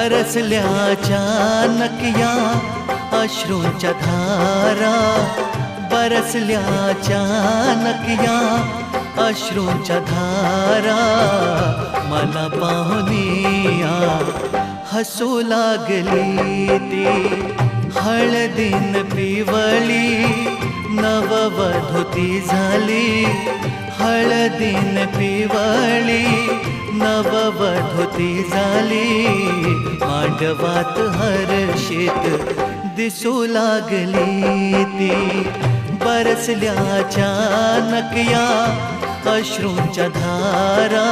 बरसल्या अचानक या अश्रूंच्या धारा, बरसल्या अचानक या अश्रूंच्या धारा, मला पाहुनिया हसू लागली ती. हळदीन पिवळी नववधूती झाली, हळदीन पिवळी नववधूती झाली, मांडवात हर्षित दिसू लागली ती. बरसल्या अचानक या अश्रूंच्या धारा,